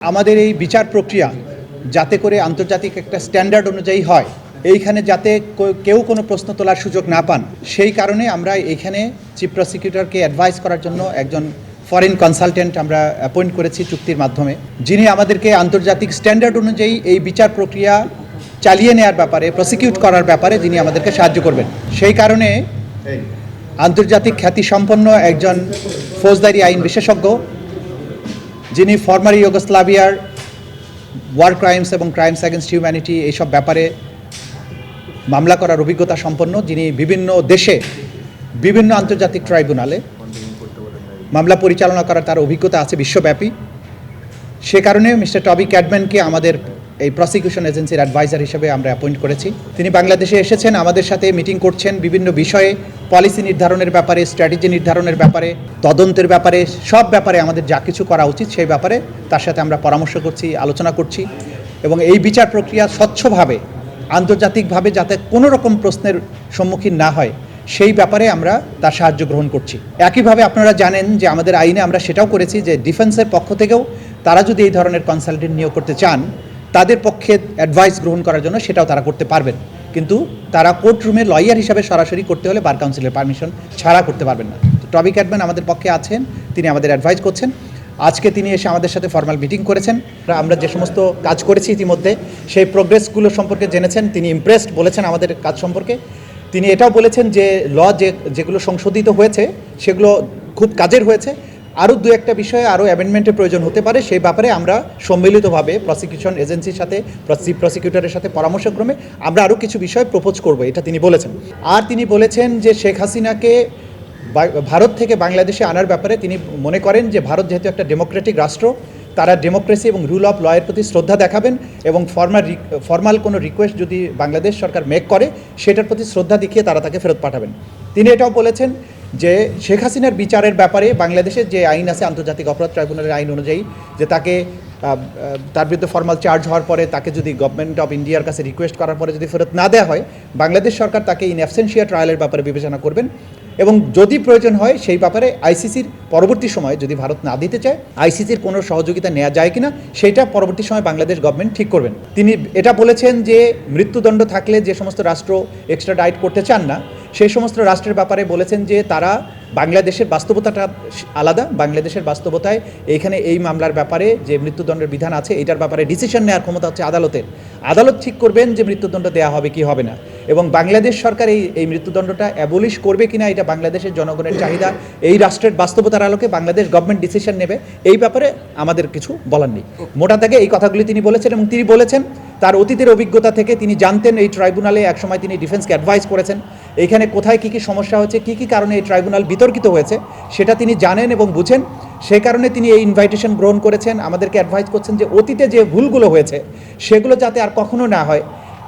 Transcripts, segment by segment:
আমাদের এই বিচার প্রক্রিয়া যাতে করে আন্তর্জাতিক একটা স্ট্যান্ডার্ড অনুযায়ী হয়, এইখানে যাতে কেউ কোনো প্রশ্ন তোলার সুযোগ না পান, সেই কারণে আমরা এইখানে চিফ প্রসিকিউটরকে অ্যাডভাইস করার জন্য একজন ফরেন কনসালটেন্ট আমরা অ্যাপয়েন্ট করেছি চুক্তির মাধ্যমে, যিনি আমাদেরকে আন্তর্জাতিক স্ট্যান্ডার্ড অনুযায়ী এই বিচার প্রক্রিয়া চালিয়ে নেওয়ার ব্যাপারে, প্রসিকিউট করার ব্যাপারে যিনি আমাদেরকে সাহায্য করবেন। সেই কারণে আন্তর্জাতিক খ্যাতিসম্পন্ন একজন ফৌজদারি আইন বিশেষজ্ঞ, যিনি ফর্মার ইউগোস্লাভিয়ার ওয়ার ক্রাইমস এবং ক্রাইমস অ্যাগেনস্ট হিউম্যানিটি এইসব ব্যাপারে মামলা করার অভিজ্ঞতা সম্পন্ন, যিনি বিভিন্ন দেশে বিভিন্ন আন্তর্জাতিক ট্রাইব্যুনালে মামলা পরিচালনা করার তার অভিজ্ঞতা আছে বিশ্বব্যাপী। সে কারণে মিস্টার টবি ক্যাডম্যানকে আমাদের এই প্রসিকিউশন এজেন্সির অ্যাডভাইজার হিসেবে আমরা অ্যাপয়েন্ট করেছি। তিনি বাংলাদেশে এসেছেন, আমাদের সাথে মিটিং করছেন, বিভিন্ন বিষয়ে পলিসি নির্ধারণের ব্যাপারে, স্ট্র্যাটেজি নির্ধারণের ব্যাপারে, তদন্তের ব্যাপারে, সব ব্যাপারে আমাদের যা কিছু করা উচিত সেই ব্যাপারে তার সাথে আমরা পরামর্শ করছি, আলোচনা করছি। এবং এই বিচার প্রক্রিয়া স্বচ্ছভাবে, আন্তর্জাতিকভাবে যাতে কোনো রকম প্রশ্নের সম্মুখীন না হয় সেই ব্যাপারে আমরা তার সাহায্য গ্রহণ করছি। একইভাবে আপনারা জানেন যে আমাদের আইনে আমরা সেটাও করেছি যে ডিফেন্সের পক্ষ থেকেও তারা যদি এই ধরনের কনসালটেন্ট নিয়োগ করতে চান, তাদের পক্ষে অ্যাডভাইস গ্রহণ করার জন্য সেটাও তারা করতে পারবেন, কিন্তু তারা কোর্ট রুমে লয়ার হিসাবে সরাসরি করতে হলে বার কাউন্সিলের পারমিশন ছাড়া করতে পারবেন না। তো টবি ক্যাডম্যান আমাদের পক্ষে আছেন, তিনি আমাদের অ্যাডভাইস করছেন। আজকে তিনি এসে আমাদের সাথে ফর্মাল মিটিং করেছেন। আমরা যে সমস্ত কাজ করেছি ইতিমধ্যে সেই প্রোগ্রেসগুলো সম্পর্কে জেনেছেন, তিনি ইমপ্রেসড বলেছেন আমাদের কাজ সম্পর্কে। তিনি এটাও বলেছেন যে যেগুলো সংশোধিত হয়েছে সেগুলো খুব কাজের হয়েছে, আরও দু একটা বিষয়ে আরও অ্যামেন্ডমেন্টের প্রয়োজন হতে পারে, সেই ব্যাপারে আমরা সম্মিলিতভাবে প্রসিকিউশন এজেন্সির সাথে, চিফ প্রসিকিউটরের সাথে পরামর্শক্রমে আমরা আরও কিছু বিষয় প্রপোজ করব, এটা তিনি বলেছেন। আর তিনি বলেছেন যে শেখ হাসিনাকে ভারত থেকে বাংলাদেশে আনার ব্যাপারে তিনি মনে করেন যে ভারত যেহেতু একটা ডেমোক্রেটিক রাষ্ট্র, তারা ডেমোক্রেসি এবং রুল অফ লয়ের প্রতি শ্রদ্ধা দেখাবেন এবং ফর্মাল কোনো রিকোয়েস্ট যদি বাংলাদেশ সরকার মেক করে সেটার প্রতি শ্রদ্ধা দেখিয়ে তারা তাকে ফেরত পাঠাবেন। তিনি এটাও বলেছেন যে শেখ হাসিনার বিচারের ব্যাপারে বাংলাদেশের যে আইন আছে, আন্তর্জাতিক অপরাধ ট্রাইব্যুনালের আইন অনুযায়ী, যে তাকে তার বিরুদ্ধে ফর্মাল চার্জ হওয়ার পরে তাকে যদি গভর্নমেন্ট অফ ইন্ডিয়ার কাছে রিকোয়েস্ট করার পরে যদি ফেরত না দেওয়া হয়, বাংলাদেশ সরকার তাকে ইন অ্যাবসেন্সিয়া ট্রায়ালের ব্যাপারে বিবেচনা করবেন এবং যদি প্রয়োজন হয় সেই ব্যাপারে আইসিসির পরবর্তী সময়ে যদি ভারত না দিতে চায়, আইসিসির কোনো সহযোগিতা নেওয়া যায় কিনা সেইটা পরবর্তী সময় বাংলাদেশ গভর্নমেন্ট ঠিক করবেন। তিনি এটা বলেছেন যে মৃত্যুদণ্ড থাকলে যে সমস্ত রাষ্ট্র এক্সট্রাডাইট করতে চান না, সেই সমস্ত রাষ্ট্রের ব্যাপারে বলেছেন যে তারা বাংলাদেশের বাস্তবতাটা আলাদা, বাংলাদেশের বাস্তবতায় এইখানে এই মামলার ব্যাপারে যে মৃত্যুদণ্ডের বিধান আছে এটার ব্যাপারে ডিসিশন নেওয়ার ক্ষমতা হচ্ছে আদালতের। আদালত ঠিক করবেন যে মৃত্যুদণ্ড দেওয়া হবে কি হবে না, এবং বাংলাদেশ সরকার এই মৃত্যুদণ্ডটা অ্যাবলিশ করবে কিনা এটা বাংলাদেশের জনগণের চাহিদা, এই রাষ্ট্রের বাস্তবতার আলোকে বাংলাদেশ গভর্নমেন্ট ডিসিশন নেবে, এই ব্যাপারে আমাদের কিছু বলার নেই। মোটা দাগে এই কথাগুলি তিনি বলেছেন। এবং তিনি বলেছেন তার অতীতের অভিজ্ঞতা থেকে তিনি জানতেন এই ট্রাইব্যুনালে একসময় তিনি ডিফেন্সকে অ্যাডভাইস করেছেন, এইখানে কোথায় কী কী সমস্যা হচ্ছে, কী কী কারণে এই ট্রাইব্যুনাল বিতর্কিত হয়েছে সেটা তিনি জানেন এবং বুঝেন। সেই কারণে তিনি এই ইনভাইটেশন গ্রহণ করেছেন, আমাদেরকে অ্যাডভাইস করছেন যে অতীতে যে ভুলগুলো হয়েছে সেগুলো যাতে আর কখনো না হয়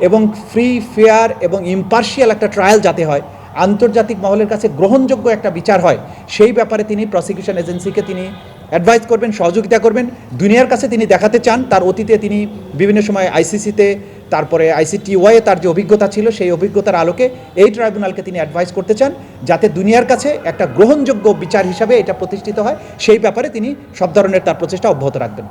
এবং ফ্রি, ফেয়ার এবং ইম্পার্শিয়াল একটা ট্রায়াল যাতে হয়, আন্তর্জাতিক মহলের কাছে গ্রহণযোগ্য একটা বিচার হয়, সেই ব্যাপারে তিনি প্রসিকিউশন এজেন্সিকে তিনি অ্যাডভাইস করবেন, সহযোগিতা করবেন। দুনিয়ার কাছে তিনি দেখাতে চান তার অতীতে তিনি বিভিন্ন সময় আইসিসিতে, তারপরে আইসিটিওয়াইয়ে তার যে অভিজ্ঞতা ছিল সেই অভিজ্ঞতার আলোকে এই ট্রাইব্যুনালকে তিনি অ্যাডভাইস করতে চান যাতে দুনিয়ার কাছে একটা গ্রহণযোগ্য বিচার হিসাবে এটা প্রতিষ্ঠিত হয়, সেই ব্যাপারে তিনি সব ধরনের তার প্রচেষ্টা অব্যাহত রাখবেন।